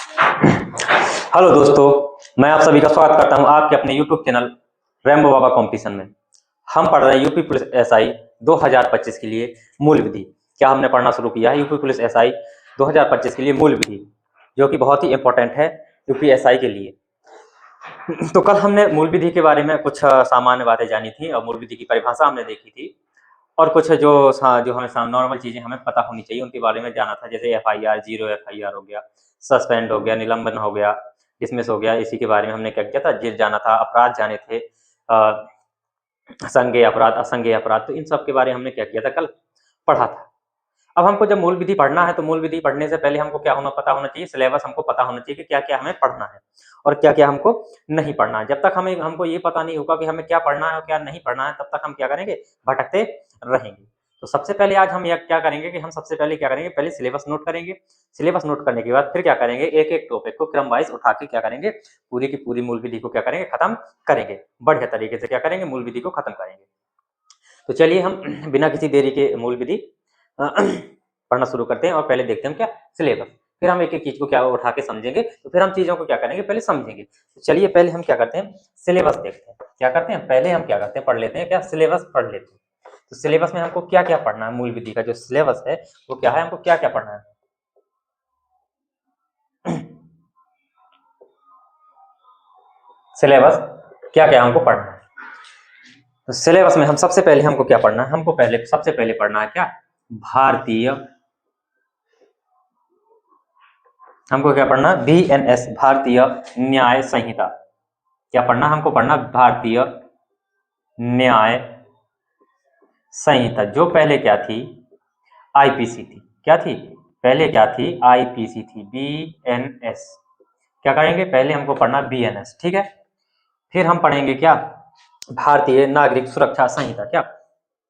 Hello दोस्तों, मैं आप सभी का स्वागत करता हूं आपके अपने YouTube चैनल रैम्बो बाबा कंपटीशन में। हम पढ़ रहे हैं यूपी पुलिस एसआई 2025 के लिए मूल विधि। क्या हमने पढ़ना शुरू किया है यूपी पुलिस एसआई 2025 के लिए मूल विधि, जो कि बहुत ही इंपॉर्टेंट है यूपी एसआई के लिए। तो कल हमने मूल विधि के बारे में कुछ सामान्य बातें जानी थी और मूल विधि की परिभाषा हमने देखी थी, और कुछ जो हमें नॉर्मल चीजें हमें पता होनी चाहिए उनके बारे में जाना था। जैसे एफआईआर, जीरो एफआईआर हो गया, सस्पेंड हो गया, निलंबन हो गया, डिसमिस हो गया। इसी के बारे में हमने क्या किया था, जेल जाना था, अपराध जाने थे, संज्ञेय अपराध, असंज्ञेय अपराध। तो इन सब के बारे में हमने क्या किया था, कल पढ़ा था। अब हमको जब मूल विधि पढ़ना है तो मूल विधि पढ़ने से पहले हमको क्या पता होना चाहिए, सिलेबस हमको पता होना चाहिए कि क्या क्या हमें पढ़ना है और क्या क्या हमको नहीं पढ़ना है। जब तक हमको ये पता नहीं होगा कि हमें क्या पढ़ना है और क्या नहीं पढ़ना है, तब तक हम क्या करेंगे, भटकते रहेंगे। तो सबसे पहले आज हम क्या करेंगे कि हम सबसे पहले क्या करेंगे, पहले सिलेबस नोट करेंगे। सिलेबस नोट करने के बाद फिर क्या करेंगे, एक एक टॉपिक को क्रम वाइज उठा के क्या करेंगे, पूरी की पूरी मूल विधि को क्या करेंगे, खत्म करेंगे। बढ़िया तरीके से क्या करेंगे, मूल विधि को खत्म करेंगे। तो चलिए हम बिना किसी देरी के मूल विधि पढ़ना शुरू करते हैं और पहले देखते हैं हम क्या सिलेबस। फिर हम एक एक चीज को क्या उठा के समझेंगे, तो फिर हम चीजों को क्या करेंगे, पहले समझेंगे। तो चलिए पहले हम क्या करते हैं, सिलेबस देखते हैं। क्या करते हैं, पहले हम क्या करते हैं, पढ़ लेते हैं क्या, सिलेबस पढ़ लेते हैं। तो सिलेबस में हमको क्या क्या पढ़ना है, मूल विधि का जो सिलेबस है वो क्या है, हमको क्या क्या पढ़ना है। सिलेबस क्या क्या हमको पढ़ना है। तो सिलेबस में हम सबसे पहले हमको क्या पढ़ना है, हमको पहले सबसे पहले पढ़ना है क्या, भारतीय, हमको क्या पढ़ना, बीएनएस, भारतीय न्याय संहिता। क्या पढ़ना, हमको पढ़ना भारतीय न्याय संहिता, जो पहले क्या थी, आईपीसी थी। क्या थी, पहले क्या थी, आईपीसी थी, बीएनएस। क्या करेंगे, पहले हमको पढ़ना बीएनएस, ठीक है। फिर हम पढ़ेंगे क्या, भारतीय नागरिक सुरक्षा संहिता। क्या,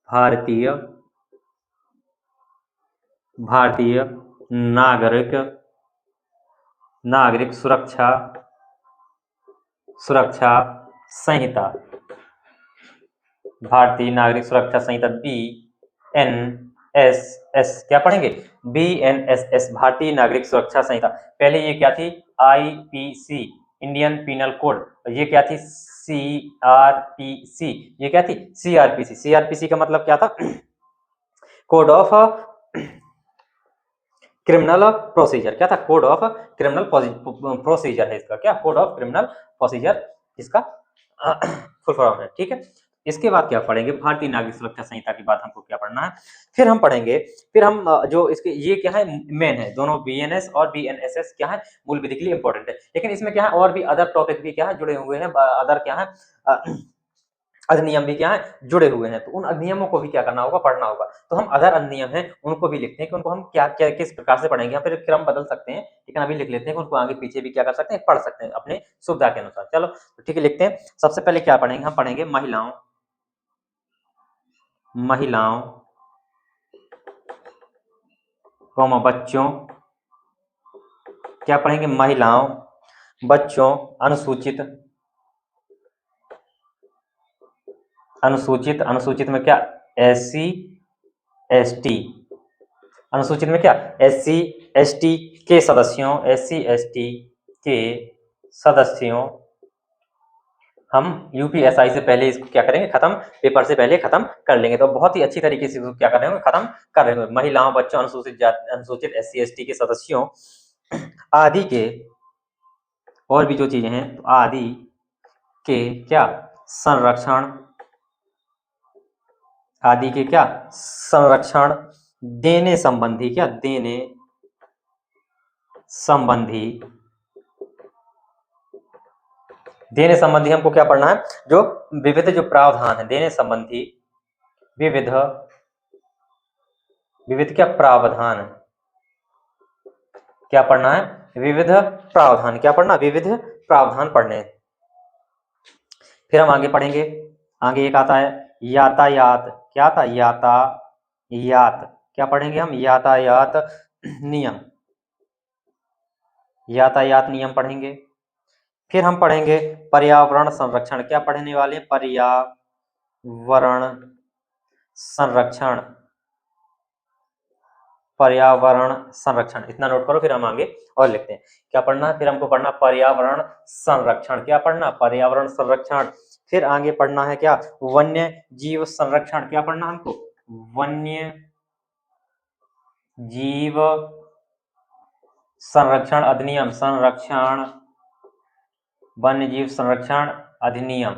भारतीय नागरिक सुरक्षा संहिता, भारतीय नागरिक सुरक्षा संहिता BNSS। क्या पढ़ेंगे, BNSS, भारतीय नागरिक सुरक्षा संहिता। पहले ये क्या थी, आईपीसी, इंडियन पीनल कोड। ये क्या थी, सीआरपीसी। ये क्या थी, सीआरपीसी। सीआरपीसी का मतलब क्या था, कोड ऑफ क्रिमिनल प्रोसीजर। क्या था, कोड ऑफ क्रिमिनल प्रोसीजर है इसका। क्या, कोड ऑफ क्रिमिनल प्रोसीजर इसका फुल फॉर्म है, ठीक है। इसके बाद क्या पढ़ेंगे, भारतीय नागरिक सुरक्षा संहिता के बाद हमको क्या पढ़ना है, फिर हम पढ़ेंगे, फिर हम जो इसके ये क्या है, मेन है, दोनों बीएनएस और बीएनएसएस क्या है, मूल विधि के लिए इंपॉर्टेंट है। लेकिन इसमें क्या है, और भी अदर टॉपिक भी क्या है जुड़े हुए हैं, अदर क्या है, अधिनियम भी क्या है जुड़े हुए हैं। तो उन अधिनियमों को भी क्या करना होगा, पढ़ना होगा। तो हम अदर अधिनियम हैं उनको भी लिखते हैं कि उनको हम क्या क्या किस प्रकार से पढ़ेंगे, या फिर क्रम बदल सकते हैं, लेकिन अभी लिख लेते हैं कि उनको आगे पीछे भी क्या कर सकते हैं, पढ़ सकते हैं अपने सुविधा के अनुसार। चलो तो ठीक है, लिखते हैं। सबसे पहले क्या पढ़ेंगे, हम पढ़ेंगे महिलाओं बच्चों। क्या पढ़ेंगे, महिलाओं बच्चों, अनुसूचित में क्या, SC ST, अनुसूचित में क्या, SC ST के सदस्यों, SC ST के सदस्यों। हम यूपीएसआई से पहले इसको क्या करेंगे, खत्म, पेपर से पहले खत्म कर लेंगे। तो बहुत ही अच्छी तरीके से इसको क्या कर रहे होंगे, खत्म कर रहे होंगे। महिलाओं बच्चों, अनुसूचित SC ST के सदस्यों आदि के, और भी जो चीजें हैं, तो आदि के क्या, संरक्षण, आदि के क्या, संरक्षण देने संबंधी, क्या, देने संबंधी हमको क्या पढ़ना है, जो विविध जो प्रावधान है, देने संबंधी विविध क्या, प्रावधान। क्या पढ़ना है, विविध प्रावधान। क्या पढ़ना, विविध प्रावधान पढ़ने। फिर हम आगे पढ़ेंगे, आगे एक आता है यातायात। क्या आता, यातायात। क्या पढ़ेंगे हम, यातायात नियम, यातायात नियम पढ़ेंगे। फिर हम पढ़ेंगे पर्यावरण संरक्षण। क्या पढ़ने वाले, पर्यावरण संरक्षण, पर्यावरण संरक्षण, इतना नोट करो, फिर हम आगे और लिखते हैं। क्या पढ़ना है? फिर हमको पढ़ना पर्यावरण संरक्षण। क्या पढ़ना? पर्यावरण संरक्षण। फिर आगे पढ़ना है क्या? वन्य जीव संरक्षण। क्या पढ़ना हमको? वन्य जीव संरक्षण अधिनियम, संरक्षण वन्य जीव संरक्षण अधिनियम।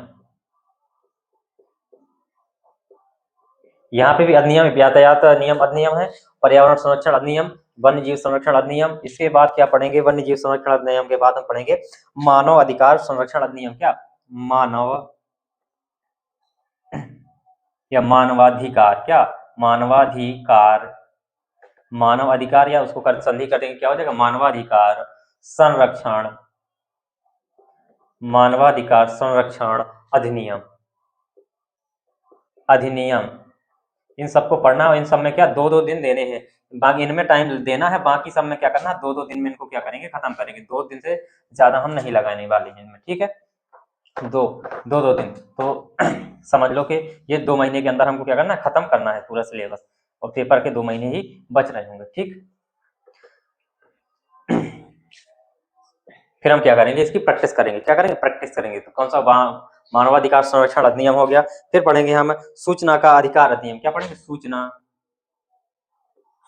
यहाँ पे भी अधिनियम, यातायात नियम अधिनियम है, पर्यावरण संरक्षण अधिनियम, वन्य जीव संरक्षण अधिनियम। इसके बाद क्या पढ़ेंगे? वन्य जीव संरक्षण अधिनियम के बाद हम पढ़ेंगे मानव अधिकार संरक्षण अधिनियम। क्या? मानव या मानवाधिकार। क्या? मानवाधिकार, मानव अधिकार, या उसको कर संधि कर देंगे, क्या हो जाएगा? मानवाधिकार संरक्षण, मानवाधिकार संरक्षण अधिनियम, अधिनियम। इन सबको पढ़ना है। इन सब में क्या 2-2 दिन देने हैं, बाकी इनमें टाइम देना है, बाकी सब में क्या करना है? 2-2 दिन में इनको क्या करेंगे? खत्म करेंगे। 2 दिन से ज्यादा हम नहीं लगाने वाले हैं इनमें, ठीक है? 2 दिन तो समझ लो कि ये 2 महीने के अंदर हमको क्या करना है? खत्म करना है पूरा सिलेबस, और पेपर के 2 महीने ही बच रहे होंगे, ठीक। फिर हम क्या करेंगे? इसकी प्रैक्टिस करेंगे। क्या करेंगे? प्रैक्टिस करेंगे। तो कौन सा? मानवाधिकार संरक्षण अधिनियम हो गया। फिर पढ़ेंगे हम सूचना का अधिकार अधिनियम। क्या पढ़ेंगे? सूचना,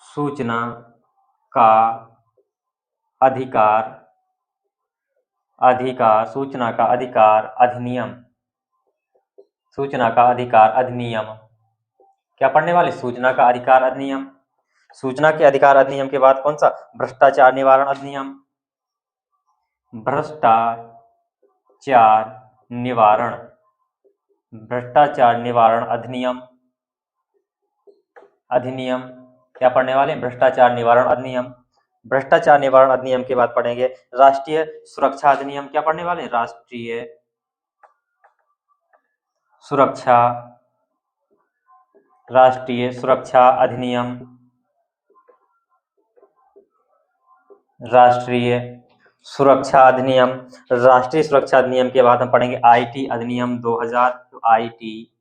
सूचना का अधिकार, अधिकार, सूचना का अधिकार अधिनियम, सूचना का अधिकार अधिनियम। क्या पढ़ने वाले? सूचना का अधिकार अधिनियम। सूचना के अधिकार अधिनियम के बाद कौन सा? भ्रष्टाचार निवारण अधिनियम, भ्रष्टाचार निवारण, भ्रष्टाचार निवारण अधिनियम, अधिनियम। क्या पढ़ने वाले? भ्रष्टाचार निवारण अधिनियम। भ्रष्टाचार निवारण अधिनियम के बाद पढ़ेंगे राष्ट्रीय सुरक्षा अधिनियम। क्या पढ़ने वाले? राष्ट्रीय सुरक्षा, राष्ट्रीय सुरक्षा अधिनियम, राष्ट्रीय सुरक्षा अधिनियम। राष्ट्रीय सुरक्षा अधिनियम के बाद हम पढ़ेंगे आईटी अधिनियम 2000। तो आईटी,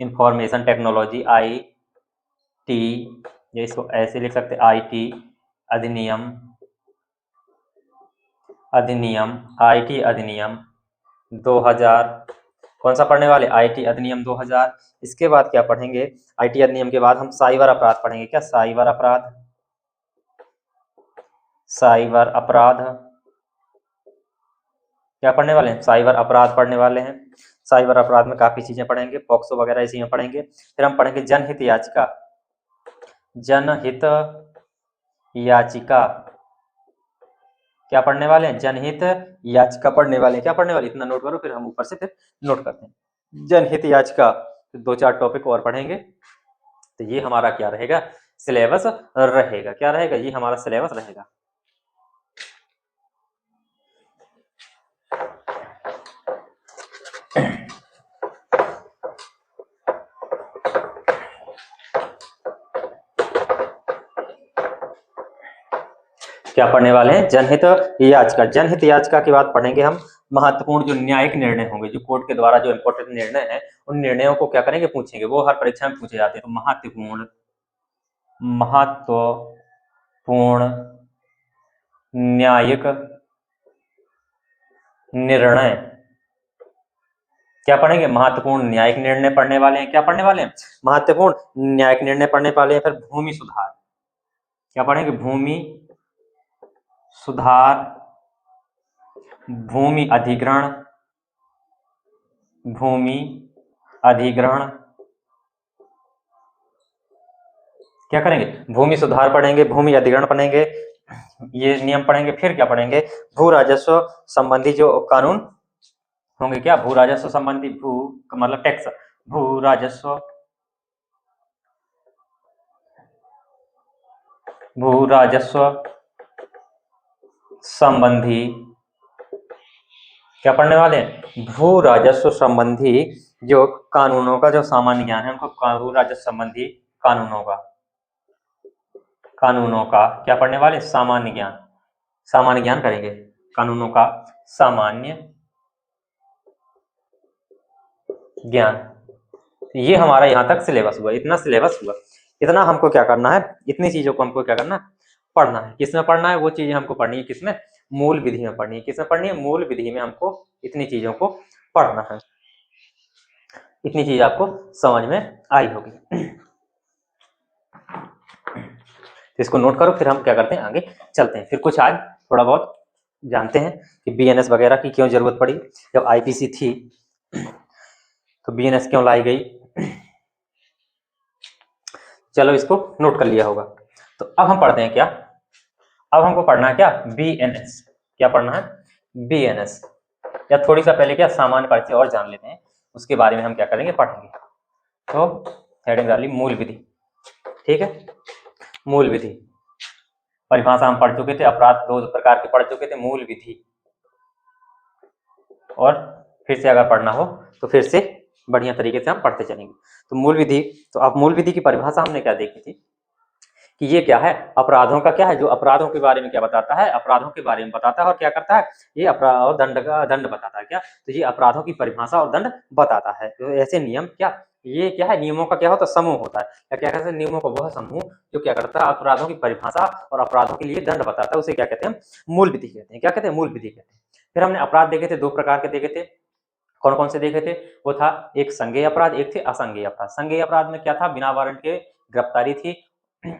इंफॉर्मेशन टेक्नोलॉजी, आईटी, ये इसको ऐसे लिख सकते हैं, आईटी अधिनियम, अधिनियम, आईटी अधिनियम 2000। कौन सा पढ़ने वाले? आईटी अधिनियम 2000। इसके बाद क्या पढ़ेंगे? आईटी अधिनियम के बाद हम साइबर अपराध पढ़ेंगे। क्या? साइबर अपराध, साइबर अपराध। क्या पढ़ने वाले हैं? साइबर अपराध पढ़ने वाले हैं। साइबर अपराध में काफी चीजें पढ़ेंगे, पॉक्सो वगैरह इसी में पढ़ेंगे। फिर हम पढ़ेंगे जनहित याचिका, जनहित याचिका। क्या पढ़ने वाले हैं? जनहित याचिका पढ़ने वाले हैं। क्या पढ़ने वाले? इतना नोट करो, फिर हम ऊपर से फिर नोट करते हैं। जनहित याचिका, 2-4 टॉपिक और पढ़ेंगे। तो ये हमारा क्या रहेगा? सिलेबस रहेगा। क्या रहेगा? ये हमारा सिलेबस रहेगा। क्या पढ़ने वाले हैं? जनहित याचिका। जनहित याचिका के बाद पढ़ेंगे हम महत्वपूर्ण जो न्यायिक निर्णय होंगे, जो कोर्ट के द्वारा जो इंपॉर्टेंट निर्णय है, उन निर्णयों को क्या करेंगे? पूछेंगे। वो हर परीक्षा में पूछे जाते हैं। तो महत्वपूर्ण, महत्वपूर्ण न्यायिक निर्णय। क्या पढ़ेंगे? महत्वपूर्ण न्यायिक निर्णय पढ़ने वाले हैं। क्या पढ़ने वाले हैं? महत्वपूर्ण न्यायिक निर्णय पढ़ने वाले हैं। फिर भूमि सुधार। क्या पढ़ेंगे? भूमि सुधार, भूमि अधिग्रहण, भूमि अधिग्रहण। क्या करेंगे? भूमि सुधार पढ़ेंगे, भूमि अधिग्रहण पढ़ेंगे, ये नियम पढ़ेंगे। फिर क्या पढ़ेंगे? भू राजस्व संबंधी जो कानून होंगे। क्या? भू राजस्व संबंधी, भू मतलब टैक्स, भू राजस्व, भू राजस्व संबंधी। क्या पढ़ने वाले हैं? भू राजस्व संबंधी जो कानूनों का जो सामान्य ज्ञान है, उनको भू राजस्व संबंधी कानूनों का, कानूनों का क्या पढ़ने वाले? सामान्य ज्ञान, सामान्य ज्ञान करेंगे, कानूनों का सामान्य ज्ञान। ये हमारा यहाँ तक सिलेबस हुआ, इतना सिलेबस हुआ। इतना हमको क्या करना है, इतनी चीजों को हमको क्या करना है, पढ़ना है। किसमें पढ़ना है, वो चीजें हमको पढ़नी है किसमें, मूल विधि में पढ़नी है। किसमें पढ़नी है, मूल विधि में हमको इतनी चीजों को पढ़ना है। इतनी चीज आपको समझ में आई होगी। तो इसको नोट करो, फिर हम क्या करते हैं, आगे चलते हैं। फिर कुछ आज थोड़ा बहुत जानते हैं कि बीएनएस वगैरह की क्यों जरूरत पड़ी। जब आईपीसी थी तो बीएनएस क्यों लाई गई, चलो इसको नोट कर लिया होगा। तो अब हम पढ़ते हैं क्या, अब हमको पढ़ना है क्या, बीएनएस। क्या पढ़ना है, बीएनएस। या थोड़ी सा पहले क्या सामान्य परिचय और जान लेते हैं, उसके बारे में हम क्या करेंगे, पढ़ेंगे। तो हेडिंग डाली मूल विधि, ठीक है। मूल विधि परिभाषा हम पढ़ चुके थे, अपराध दो प्रकार के पढ़ चुके थे, मूल विधि और फिर से अगर पढ़ना हो तो फिर से बढ़िया तरीके से हम पढ़ते चलेंगे। तो मूल विधि, तो अब मूल विधि की परिभाषा हमने क्या देखी थी कि ये क्या है, अपराधों का क्या है, जो अपराधों के बारे में क्या बताता है, अपराधों के बारे में बताता है और क्या करता है, ये अपराध और दंड का दंड बताता है क्या, तो ये अपराधों की परिभाषा और दंड बताता है। तो ऐसे नियम क्या, ये क्या है, नियमों का क्या होता है, समूह होता है, या क्या कहते हैं, नियमों का वह समूह जो क्या करता है, अपराधों की परिभाषा और अपराधों के लिए दंड बताता है, उसे क्या कहते हैं, मूल विधि कहते हैं। क्या कहते हैं, मूल विधि कहते हैं। फिर हमने अपराध देखे थे, दो प्रकार के देखे थे। कौन कौन से देखे थे, वो था एक संज्ञेय अपराध, एक थे असंज्ञेय अपराध। संज्ञेय अपराध में क्या था, बिना वारंट के गिरफ्तारी थी,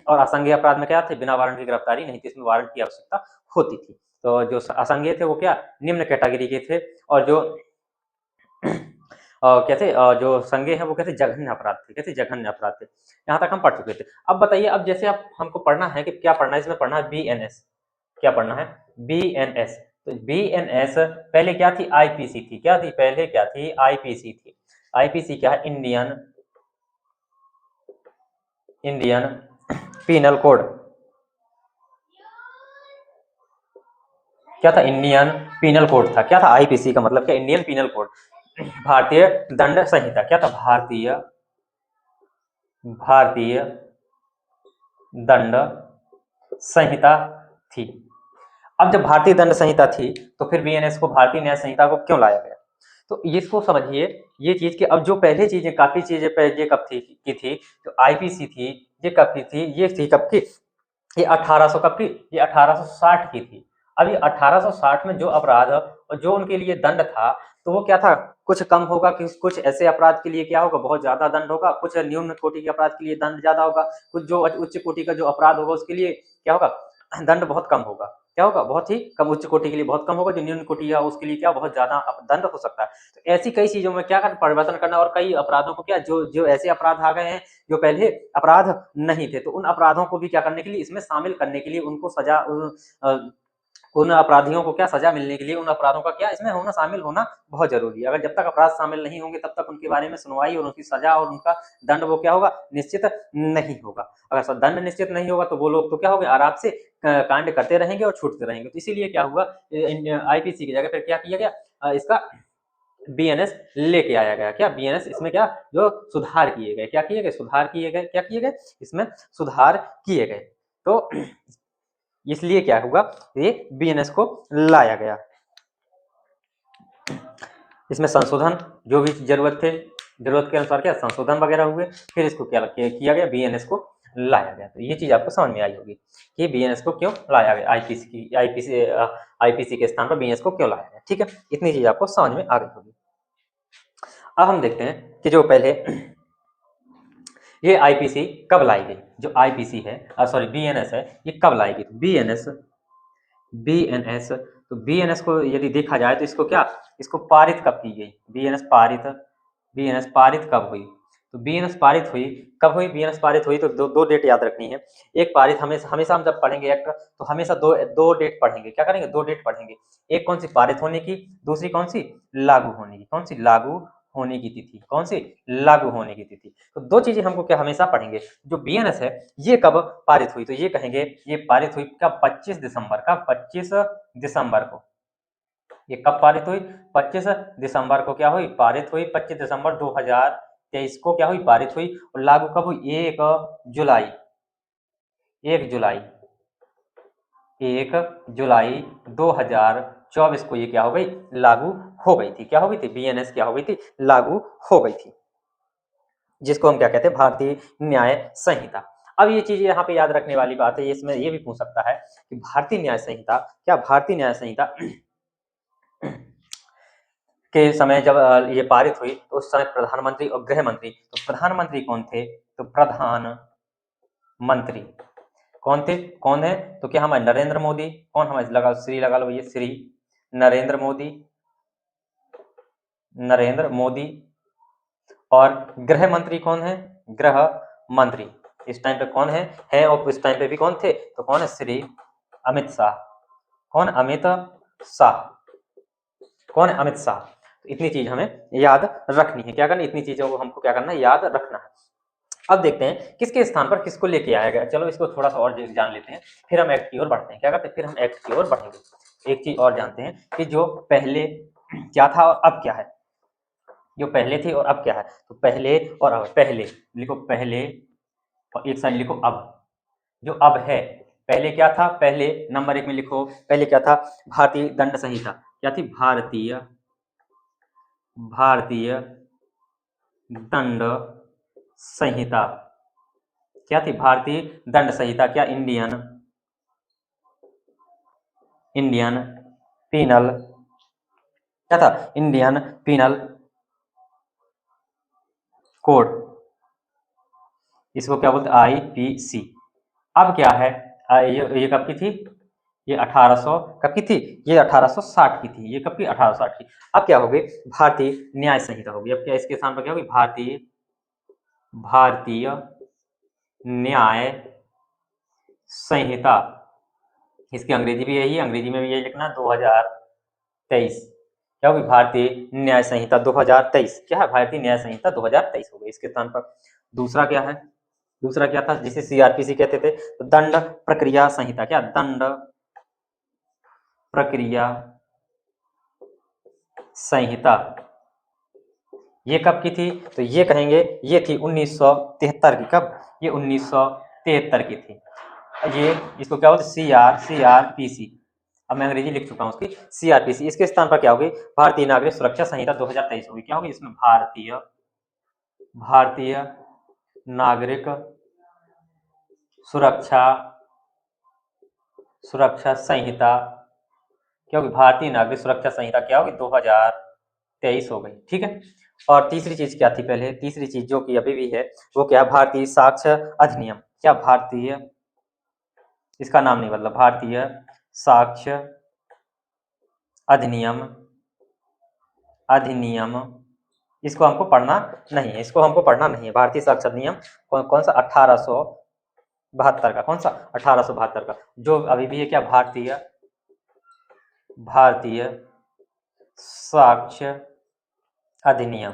और असंज्ञेय अपराध में क्या थे, बिना वारंट की गिरफ्तारी नहीं थी, इसमें वारंट की आवश्यकता होती थी। तो जो असंज्ञेय थे वो क्या निम्न कैटेगरी के थे, और जो कैसे जो संज्ञेय है वो कैसे जघन्य अपराध थे, कैसे जघन्य अपराध थे। यहाँ तक हम पढ़ चुके थे। अब बताइए, अब जैसे आप हमको पढ़ना है कि क्या पढ़ना है, इसमें पढ़ना है बीएनएस। क्या पढ़ना है, बीएनएस। तो बीएनएस पहले क्या थी, आईपीसी थी। क्या थी, पहले क्या थी, आईपीसी थी। आईपीसी क्या है, इंडियन पीनल कोड। क्या था, इंडियन पीनल कोड था। क्या था, आईपीसी का मतलब क्या, इंडियन पीनल कोड, भारतीय दंड संहिता। क्या था, भारतीय दंड संहिता थी। अब जब भारतीय दंड संहिता थी तो फिर बीएनएस को भारतीय न्याय संहिता को क्यों लाया गया, तो इसको समझिए ये चीज कि अब जो पहले चीजें काफी चीजें पहले कब थी की थी, तो आईपीसी थी, ये कब की थी, ये थी कब की, ये 1800 कब की, ये 1860 की थी। अब ये 1860 में जो अपराध और जो उनके लिए दंड था, तो वो क्या था, कुछ कम होगा कि कुछ ऐसे अपराध के लिए क्या होगा, बहुत ज्यादा दंड होगा, कुछ न्यून कोटि के अपराध के लिए दंड ज्यादा होगा, कुछ जो उच्च कोटि का जो अपराध होगा उसके लिए क्या होगा, दंड बहुत कम होगा। क्या होगा, बहुत ही कम, उच्च कोटि के लिए बहुत कम होगा, जो निम्न कोटि है उसके लिए क्या बहुत ज्यादा दंड हो सकता है। तो ऐसी कई चीजों में क्या करना, परिवर्तन करना, और कई अपराधों को क्या, जो जो ऐसे अपराध आ गए हैं जो पहले अपराध नहीं थे, तो उन अपराधों को भी क्या करने के लिए, इसमें शामिल करने के लिए, उनको सजा उन अपराधियों को क्या सजा मिलने के लिए उन अपराधों का क्या इसमें होना, शामिल होना बहुत जरूरी है। अगर जब तक अपराध शामिल नहीं होंगे तब तक उनके बारे में सुनवाई और उनकी सजा और उनका दंड वो क्या होगा, निश्चित नहीं होगा। अगर दंड निश्चित नहीं होगा तो वो लोग तो क्या होंगे, आराम से कांड करते रहेंगे और छूटते रहेंगे। तो इसीलिए क्या हुआ, आईपीसी की जगह फिर क्या किया गया, इसका बीएनएस लेके आया गया। क्या बीएनएस, इसमें क्या जो सुधार किए गए, क्या किए गए, सुधार किए गए, क्या किए गए, इसमें सुधार किए गए। तो इसलिए क्या हुआ, ये बीएनएस को लाया गया। इसमें संशोधन जो भी जरूरत थे, जरूरत के अनुसार क्या संशोधन वगैरह हुए, फिर इसको क्या किया गया, बीएनएस को लाया गया। तो ये चीज आपको समझ में आई होगी कि बीएनएस को क्यों लाया गया, आईपीसी के स्थान पर बीएनएस को क्यों लाया गया। ठीक है, इतनी चीज आपको समझ में आ गई होगी। अब हम देखते हैं कि जो पहले ये आईपीसी कब लाई गई, जो आईपीसी है सॉरी बीएनएस है, ये कब लाई गई। बीएनएस तो बीएनएस को यदि देखा जाए तो इसको क्या, इसको पारित कब की गई, बीएनएस पारित कब हुई, तो बीएनएस पारित हुई कब हुई, बीएनएस पारित हुई तो दो डेट याद रखनी है। एक पारित हमेशा हम जब पढ़ेंगे एक्ट तो हमेशा दो डेट पढ़ेंगे। क्या करेंगे, दो डेट पढ़ेंगे। एक कौन सी, पारित होने की, दूसरी कौन सी, लागू होने की। कौन सी, लागू होने की तिथि। कौन सी, लागू होने की तिथि। तो दो चीजें हमको क्या हमेशा पढ़ेंगे। जो बीएनएस है ये कब पारित हुई, तो ये कहेंगे ये पारित हुई कब, 25 दिसंबर का, 25 दिसंबर को। ये कब पारित हुई, 25 दिसंबर को क्या हुई, पारित हुई। 25 दिसंबर 2023 को क्या हुई, पारित हुई। और लागू कब हुई, 1 जुलाई 2024 को ये क्या हो गई, लागू हो गई थी। क्या हो गई थी, बीएनएस क्या हो गई थी, लागू हो गई थी, जिसको हम क्या कहते हैं, भारतीय न्याय संहिता। अब ये चीज यहाँ पे याद रखने वाली बात है, इसमें ये भी पूछ सकता है कि भारतीय न्याय संहिता, क्या भारतीय न्याय संहिता के समय जब ये पारित हुई तो उस समय प्रधानमंत्री और गृह मंत्री, तो प्रधानमंत्री कौन थे? तो प्रधानमंत्री कौन थे? कौन है? तो क्या हमारे नरेंद्र मोदी, कौन हमारे लगा श्री लगा लो, ये श्री नरेंद्र मोदी, नरेंद्र मोदी। और गृह मंत्री कौन है? गृह मंत्री इस टाइम पे कौन है और उस टाइम पे भी कौन थे? तो कौन है? श्री अमित शाह। कौन? अमित शाह। कौन है? अमित शाह। तो इतनी चीज हमें याद रखनी है। क्या करना? इतनी चीजों को हमको क्या करना है? याद रखना है। अब देखते हैं किसके स्थान पर किसको लेके आया गया। चलो इसको थोड़ा सा और जान लेते हैं, फिर हम एक्ट की ओर बढ़ते हैं। क्या करते हैं? फिर हम एक्ट की ओर बढ़ेंगे। एक चीज और जानते हैं कि जो पहले क्या था और अब क्या है। जो पहले थी और अब क्या है, तो पहले और अब। पहले लिखो पहले और एक साइड लिखो अब। जो अब है, पहले क्या था? पहले नंबर 1 में लिखो, पहले क्या था? भारतीय दंड संहिता। क्या थी? भारतीय दंड संहिता। क्या थी? भारतीय दंड संहिता। क्या? Indian penal. क्या था? Indian penal code. इसको क्या बोलते? IPC। अब क्या है? ये कब की थी? ये 1800 कब की थी? ये 1860 की थी। ये कब की? 1860 की। अब क्या हो गई? भारतीय न्याय संहिता होगी। अब क्या इसके स्थान पर क्या होगी? भारतीय न्याय संहिता। इसकी अंग्रेजी भी यही है, अंग्रेजी में भी यही लिखना 2023। क्या होगी? भारतीय न्याय संहिता 2023। क्या है? भारतीय न्याय संहिता 2023 हो गई इसके स्थान पर। दूसरा क्या है? दूसरा क्या था जिसे CRPC कहते थे? तो दंड प्रक्रिया संहिता। क्या? दंड प्रक्रिया संहिता। ये कब की थी? तो ये कहेंगे ये थी 1973 की। कब? ये 1973 की थी। ये इसको क्या बोलते? CRPC। अब मैं अंग्रेजी लिख चुका हूँ उसकी, CRPC। इसके स्थान पर क्या होगी? भारतीय नागरिक सुरक्षा संहिता 2023 होगी। क्या होगी इसमें? भारतीय नागरिक सुरक्षा संहिता। क्या होगी? भारतीय नागरिक सुरक्षा संहिता क्या होगी? 2023 हो गई। ठीक है। और तीसरी चीज क्या थी? पहले तीसरी चीज जो कि अभी भी है वो क्या? भारतीय साक्ष्य अधिनियम। क्या? भारतीय, इसका नाम नहीं बदला, भारतीय साक्ष्य अधिनियम। इसको हमको पढ़ना नहीं है, इसको हमको पढ़ना नहीं है। भारतीय साक्ष्य अधिनियम कौन सा? 1872 का। कौन सा? 1872 का। जो अभी भी है क्या? भारतीय साक्ष्य अधिनियम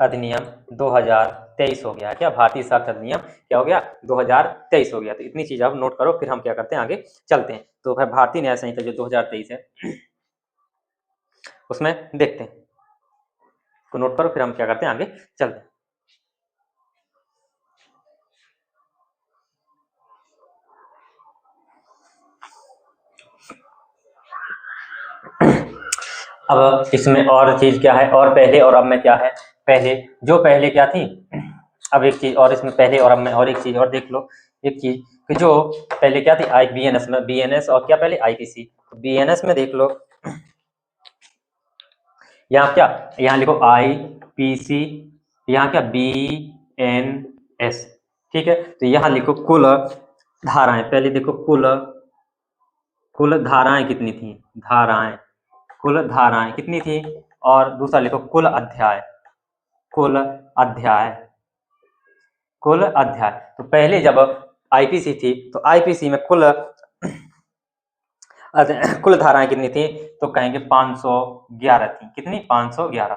2023 हो गया है। क्या? भारतीय साक्ष्य अधिनियम क्या हो गया? 2023 हो गया। तो इतनी चीज आप नोट करो, फिर हम क्या करते हैं? आगे चलते हैं। तो भाई भारतीय न्याय संहिता जो 2023 है उसमें देखते हैं, तो नोट करो, फिर हम क्या करते हैं? आगे चलते हैं। अब इसमें और चीज क्या है? और पहले और अब में क्या है? पहले क्या थी? अब एक चीज और इसमें, पहले और अब में और एक चीज और देख लो। एक चीज कि जो पहले क्या थी? BNS में, BNS और क्या पहले? IPC। BNS में देख लो, यहाँ क्या? यहाँ लिखो IPC, यहाँ क्या? BNS। ठीक है। तो यहाँ लिखो कुल धाराएं। पहले देखो कुल धाराएं कितनी थी? कुल धाराएं कितनी थी? और दूसरा लिखो कुल अध्याय। तो पहले जब IPC थी तो IPC में कुल धाराएं कितनी थी? तो कहेंगे 511 थी। कितनी? 511।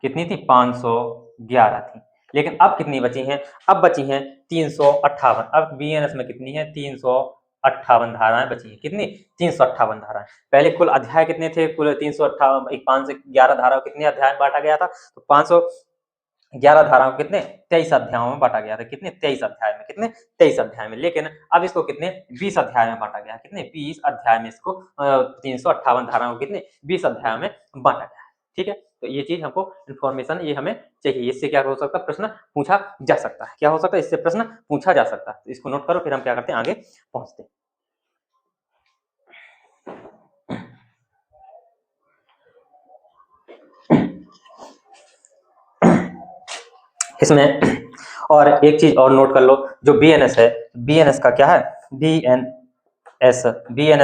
कितनी थी? 511 थी। लेकिन अब कितनी बची हैं? अब बची हैं 358। अब BNS में कितनी है? 358 धाराएं बची हैं। कितनी? 358 धाराएं। पहले कुल अध्याय कितने थे? कुल 358, 511 धाराओं कितने अध्याय में बांटा गया था? तो 511 धाराओं कितने? 23 अध्यायों में बांटा गया था। कितने? 23 अध्याय में। कितने? 23 अध्याय में। लेकिन अब इसको कितने? 20 अध्याय में बांटा गया। कितने? 20 अध्याय में इसको 358 धाराओं को कितने? 20 अध्याय में बांटा गया है। ठीक है। तो ये चीज हमको इन्फॉर्मेशन ये हमें चाहिए, इससे क्या हो सकता है, प्रश्न पूछा जा सकता है। क्या हो सकता है, इससे प्रश्न पूछा जा सकता है। तो इसको नोट करो, फिर हम क्या करते हैं, आगे पहुंचते हैं। इसमें और एक चीज और नोट कर लो, जो बीएनएस है, बीएनएस का क्या है, बीएनएस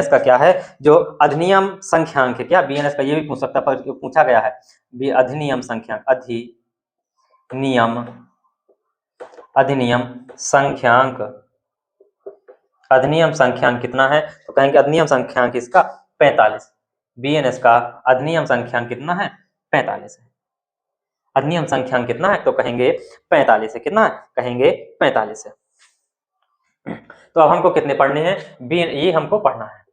का क्या है, जो अधिनियम संख्यांक है। क्या बीएनएस का, ये भी पूछ सकता, पर पूछा गया है, अधिनियम संख्यांक, अधिनियम संख्यांक, अधिनियम संख्यांक कितना है, तो कहेंगे अधिनियम संख्यांक इसका 45। बीएनएस का अधिनियम संख्यांक कितना है, 45 है। अधिनियम संख्यांक कितना है, तो कहेंगे 45 है। कितना है, कहेंगे 45 है। तो अब हमको कितने पढ़ने हैं, ये हमको पढ़ना है,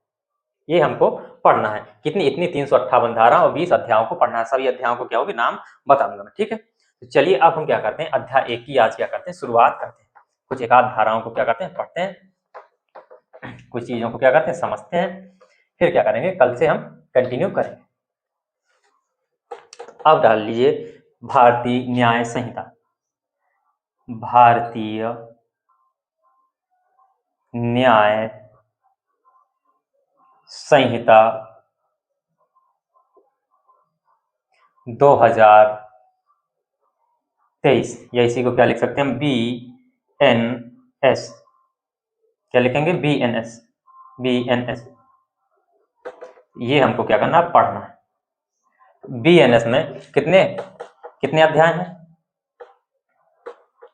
ये हमको पढ़ना है। कितनी, इतनी 358 धारा और 20 अध्यायों को पढ़ना है। सभी अध्यायों को क्या होगी, नाम बताऊंगा मैं, ठीक है। तो चलिए अब हम क्या करते हैं, अध्याय 1 की आज क्या करते हैं, शुरुआत करते हैं। कुछ एक आध धाराओं को क्या करते हैं, पढ़ते हैं, कुछ चीजों को क्या करते हैं, समझते हैं, फिर क्या करेंगे, कल से हम कंटिन्यू करेंगे। अब डाल लीजिए भारतीय न्याय संहिता, भारतीय न्याय संहिता 2023, या इसी को क्या लिख सकते हैं हम, BNS, क्या लिखेंगे, BNS। ये हमको क्या करना, पढ़ना है। BNS में कितने अध्याय हैं,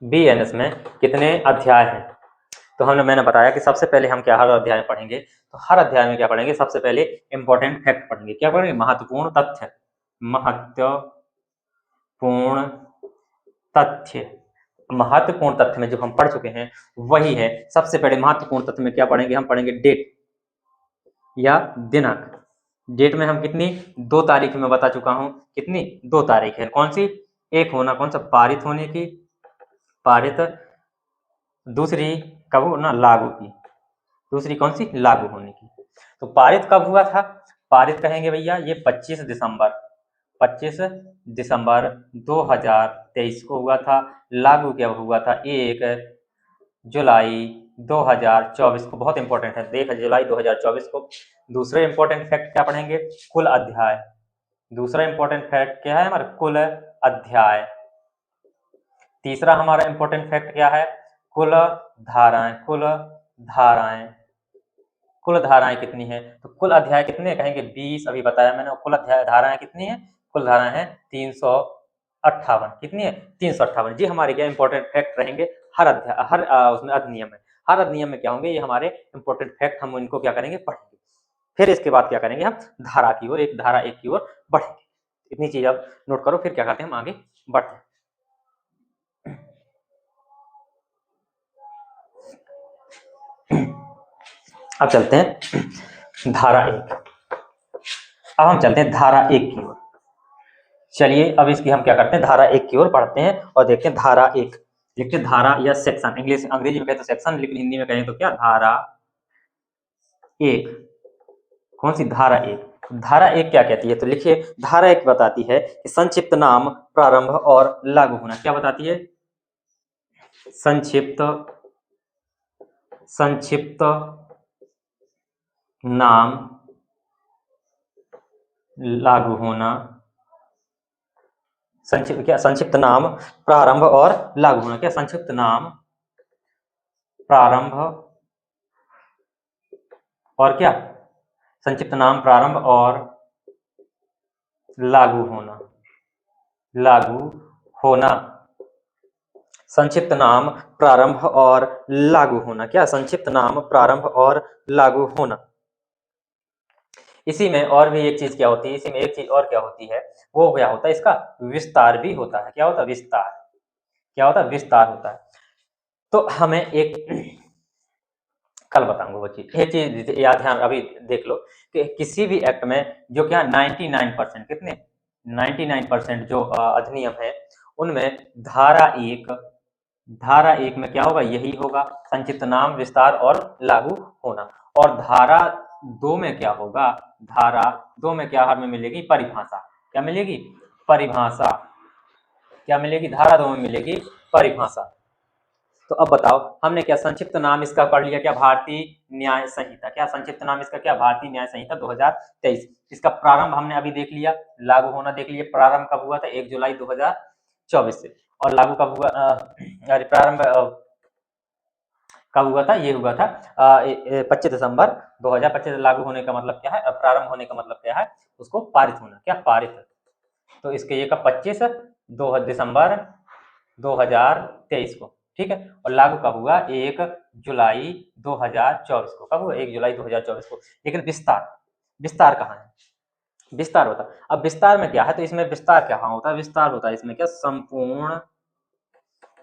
BNS में कितने अध्याय हैं, तो मैंने बताया कि सबसे पहले हम क्या हर अध्याय में पढ़ेंगे, तो हर अध्याय में क्या पढ़ेंगे, सबसे पहले इंपॉर्टेंट फैक्ट पढ़ेंगे। क्या पढ़ेंगे, महत्वपूर्ण तथ्य, महत्वपूर्ण तथ्य में जो हम पढ़ चुके हैं वही है। सबसे पहले महत्वपूर्ण तथ्य में क्या पढ़ेंगे, हम पढ़ेंगे डेट या दिनांक। डेट में हम कितनी, 2 तारीख में बता चुका हूं, कितनी, 2 तारीख है। कौन सी, एक होना, कौन सा, पारित होने की, पारित, दूसरी कब होना, लागू की, दूसरी कौन सी, लागू होने की। तो पारित कब हुआ था, पारित कहेंगे भैया ये 25 दिसंबर 2023 को हुआ था। लागू क्या हुआ था, 1 जुलाई 2024 को। बहुत इंपॉर्टेंट है, 1 जुलाई 2024 को। दूसरे इंपॉर्टेंट फैक्ट क्या पढ़ेंगे, कुल अध्याय। दूसरा इंपॉर्टेंट फैक्ट क्या है हमारा, कुल अध्याय। तीसरा हमारा इंपॉर्टेंट फैक्ट क्या है, कुल धाराएं। कुल धाराएं कितनी है, तो कुल अध्याय कितने, कहेंगे 20। अभी बताया मैंने, कुल अध्याय धाराएं कितनी है, कुल धाराएं हैं 358। कितनी है, 358। जी हमारे क्या इंपॉर्टेंट फैक्ट रहेंगे हर अध्याय, हर उसमें अधिनियम में, हर अधिनियम में क्या होंगे, ये हमारे इंपॉर्टेंट फैक्ट, हम इनको क्या करेंगे, पढ़ेंगे। फिर इसके बाद क्या करेंगे, हम धारा की ओर, धारा एक की ओर बढ़ेंगे। इतनी चीज अब नोट करो, फिर क्या करते हैं, हम आगे बढ़ते हैं। अब चलते हैं धारा 1। अब हम चलते हैं धारा 1 की ओर। चलिए अब इसकी हम क्या करते हैं, धारा 1 की ओर पढ़ते हैं और देखते हैं धारा 1। लिखते हैं धारा या सेक्शन, अंग्रेजी में कहते हैं सेक्शन, लेकिन हिंदी में कहें तो क्या, धारा 1। कौन सी, धारा 1। धारा 1 क्या कहती है, तो लिखिए, धारा 1 बताती है कि संक्षिप्त नाम, प्रारंभ और लागू होना। क्या बताती है, संक्षिप्त नाम, लागू होना। संक्षिप्त नाम, प्रारंभ और लागू होना। क्या, संक्षिप्त नाम, प्रारंभ और क्या, संक्षिप्त नाम, प्रारंभ और लागू होना। संक्षिप्त नाम, प्रारंभ और लागू होना। क्या, संक्षिप्त नाम, प्रारंभ और लागू होना। इसी में और भी एक चीज क्या होती है, इसी में एक चीज और क्या होती है, वो क्या होता है, इसका विस्तार भी होता है। क्या होता है, विस्तार। क्या होता है, विस्तार होता है। तो हमें एक कल बताऊंगा वो चीज, ये चीज याद, ध्यान अभी देख लो कि किसी भी एक्ट में जो क्या 99% कितने, 99% जो अधिनियम है उनमें धारा 1 में क्या होगा, यही होगा, संक्षिप्त नाम, विस्तार और लागू होना। और धारा 2 में क्या होगा, धारा 2 में क्या हमें मिलेगी, परिभाषा। क्या मिलेगी, परिभाषा क्या मिलेगी, धारा 2 में मिलेगी परिभाषा। तो अब बताओ हमने क्या संक्षिप्त नाम इसका पढ़ लिया, क्या भारतीय न्याय संहिता, क्या संक्षिप्त नाम इसका क्या, भारतीय न्याय संहिता 2023। इसका प्रारंभ हमने अभी देख लिया, लागू होना देख लिया। प्रारंभ कब हुआ था, 1 जुलाई 2024 से, और लागू कब हुआ, अरे प्रारंभ कब हुआ था, ये हुआ था 25 दिसंबर 2025। लागू होने का मतलब क्या है, प्रारंभ होने का मतलब क्या है, उसको पारित होना, क्या पारित। तो इसके ये का 25 दिसंबर 2023 को, ठीक है। और लागू कब हुआ, 1 जुलाई 2024 को। कब हुआ, 1 जुलाई 2024 को। लेकिन विस्तार कहाँ है, विस्तार होता, अब विस्तार में क्या है, तो इसमें विस्तार क्या होता है, विस्तार होता है इसमें क्या, संपूर्ण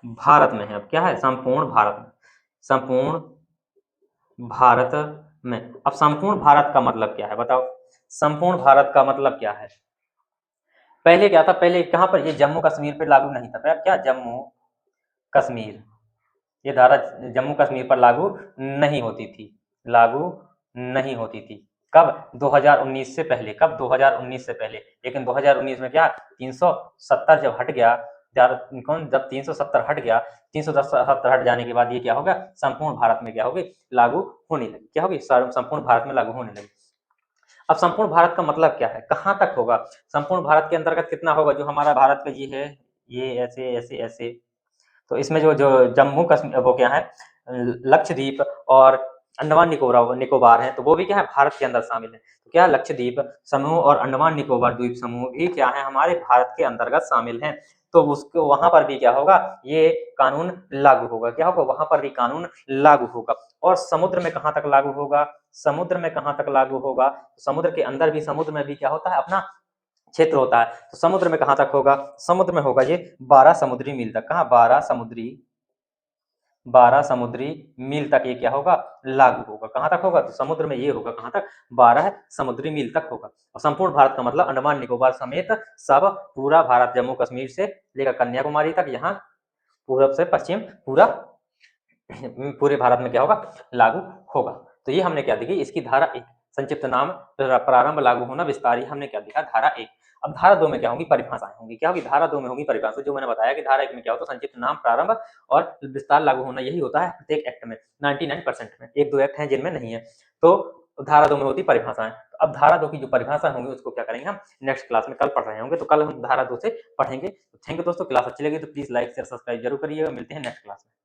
भारत में है। अब क्या है, संपूर्ण भारत में, संपूर्ण भारत में। अब संपूर्ण भारत का मतलब क्या है बताओ, संपूर्ण भारत का मतलब क्या है। पहले क्या था, पहले कहां पर, ये जम्मू कश्मीर पे लागू नहीं था, क्या जम्मू कश्मीर, ये धारा जम्मू कश्मीर पर लागू नहीं होती थी, लागू नहीं होती थी। कब, 2019 से पहले, कब 2019 से पहले। लेकिन 2019 में क्या, 370 जब हट गया, जब 370 हट गया, 370 हट जाने के बाद ये क्या होगा, संपूर्ण भारत में क्या होगी, लागू होने लगी, क्या होगी, संपूर्ण भारत में लागू होने लगी। अब संपूर्ण भारत का मतलब क्या है, कहाँ तक होगा, संपूर्ण भारत के अंतर्गत कितना होगा, जो हमारा भारत का ये है, ये ऐसे ऐसे ऐसे। तो इसमें जो जो जम्मू कश्मीर, वो क्या है, लक्षद्वीप और अंडमान निकोबार है, तो वो भी क्या है, भारत के अंदर शामिल है। तो क्या, लक्षद्वीप समूह और अंडमान निकोबार द्वीप समूह भी क्या है, हमारे भारत के अंतर्गत शामिल हैं। तो उसको वहां पर भी क्या होगा, ये कानून लागू होगा, क्या होगा, वहां पर भी कानून लागू होगा। और समुद्र में कहां तक लागू होगा, समुद्र में कहां तक लागू होगा, समुद्र के अंदर भी, समुद्र में भी क्या होता है, अपना क्षेत्र होता है। तो समुद्र में कहां तक होगा, समुद्र में होगा ये 12 समुद्री मील तक, कहां, 12 समुद्री मील तक ये क्या होगा, लागू होगा। कहां तक होगा, तो समुद्र में ये होगा कहां तक, 12 समुद्री मील तक होगा। और संपूर्ण भारत का मतलब अंडमान निकोबार समेत सब पूरा भारत, जम्मू कश्मीर से लेकर कन्याकुमारी तक, यहाँ पूरब से पश्चिम पूरा पूरे भारत में क्या होगा, लागू होगा। तो ये हमने क्या देखी, इसकी धारा 1 संक्षिप्त नाम, प्रारंभ, लागू होना, विस्तार, हमने क्या देखा, धारा 1। अब धारा 2 में क्या होगी, परिभाषाएं होंगी, क्या होगी, धारा 2 में होगी परिभाषा। जो मैंने बताया कि धारा 1 में क्या होता है, संक्षिप्त नाम, प्रारंभ और विस्तार, लागू होना, यही होता है प्रत्येक एक्ट में, 99% में। 1-2 एक्ट हैं जिनमें नहीं है। तो धारा 2 में होती परिभाषाएं। तो अब धारा 2 की जो परिभाषा होंगी उसको क्या करेंगे हम नेक्स्ट क्लास में, कल पढ़ रहे होंगे, तो कल हम धारा 2 से पढ़ेंगे। थैंक यू दोस्तों, क्लास अच्छी लगी तो प्लीज लाइक शेयर सब्सक्राइब जरूर करिएगा। मिलते हैं नेक्स्ट क्लास में।